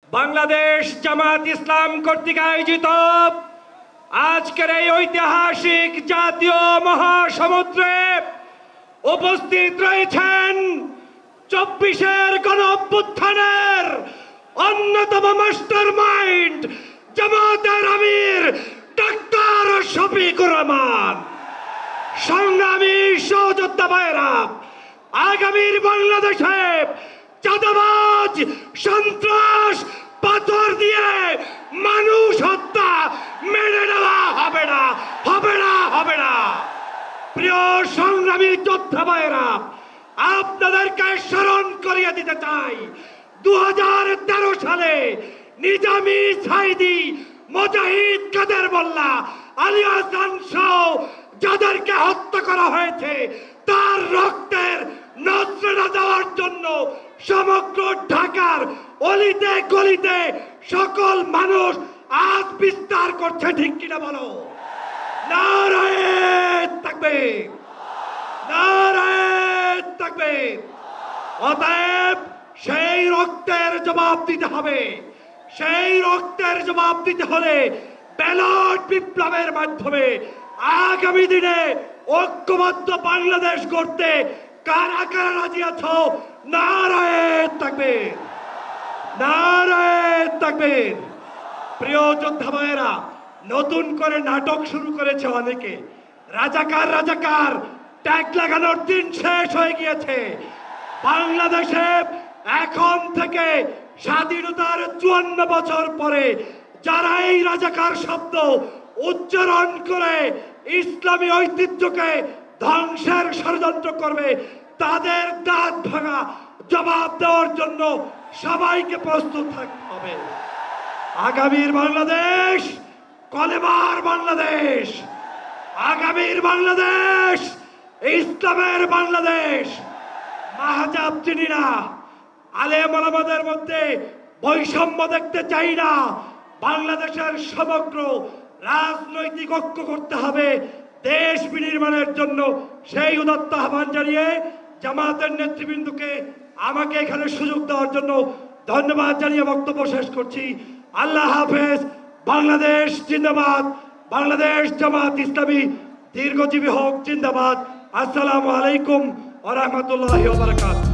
বাংলাদেশ জামাত ইসলাম কর্তৃক আয়োজিত আজকের এই ঐতিহাসিক জাতীয় মহাসমুদ্রে উপস্থিত রয়েছেন ২৪-এর গণঅভ্যুত্থানের অন্যতম মাস্টার মাইন্ড জামাতের আমির ডাক্তার শফিকুর রহমান। সংগ্রামী সহযোদ্ধা ভাইয়েরা, আগামীর বাংলাদেশে চাঁদাবাজ, সন্ত্রাস, পাথর দিয়ে মানুষ হত্যা মেনে নেওয়া হবে না, হবে না, হবে না। প্রিয় সংগ্রামী যোদ্ধা ভাইয়েরা, আপনাদেরকে স্মরণ করিয়ে দিতে চাই ২০১৩ সালে নিজামী, সাইদি, মুজাহিদ, কাদের মোল্লা, আলী হাসান সহ যাদেরকে হত্যা করা হয়েছে তার রক্তের নজরানা দেওয়ার জন্য সমগ্র ঢাকার অলিতে গলিতে সকল মানুষ আজ বিস্তার করছে। ঠিক কিনা বলো? নারায়ে তাকবীর, নারায়ে তাকবীর। অতএব সেই রক্তের জবাব দিতে হবে। সেই রক্তের জবাব দিতে হলে ব্যালট বিপ্লবের মাধ্যমে আগামী দিনে ঐক্যবদ্ধ বাংলাদেশ গড়তে কারা কারা রাজি আছো? নারায়ে তাকবীর, নারায়ে তাকবীর। প্রিয় যোদ্ধা ভাইয়েরা, নতুন করে নাটক শুরু করেছে অনেকে। রাজাকার রাজাকার ট্যাগ লাগানোর দিন শেষ হয়ে গিয়েছে। বাংলাদেশে এখন থেকে স্বাধীনতার ৫৪ বছর পরে যারা এই রাজাকার শব্দ উচ্চারণ করে ইসলামী ঐতিহ্যকে ধ্বংসের ষড়যন্ত্র করবে, তাদের দাঁত ভাঙা জবাব দেওয়ার জন্য সবাইকে প্রস্তুত থাকতে হবে। আগামীর বাংলাদেশ কলেমার বাংলাদেশ, আগামীর বাংলাদেশ ইসলামের বাংলাদেশ। মাহজাব চিনি না, আলেম ওলামাদের মধ্যে বৈষম্য দেখতে চাই না। বাংলাদেশের সমগ্র রাজনৈতিক ঐক্য করতে হবে দেশ বিনির্মাণের জন্য। সেই উদাত্ত আহ্বান জানিয়ে জামাতের নেতৃবৃন্দকে আমাকে এখানে সুযোগ দেওয়ার জন্য ধন্যবাদ জানিয়ে বক্তব্য শেষ করছি। আল্লাহ হাফেজ। বাংলাদেশ জিন্দাবাদ, বাংলাদেশ জামাত ইসলামী দীর্ঘজীবী হোক, জিন্দাবাদ। আসসালামু আলাইকুম ওয়া রাহমাতুল্লাহি ওয়া বারাকাতুহু।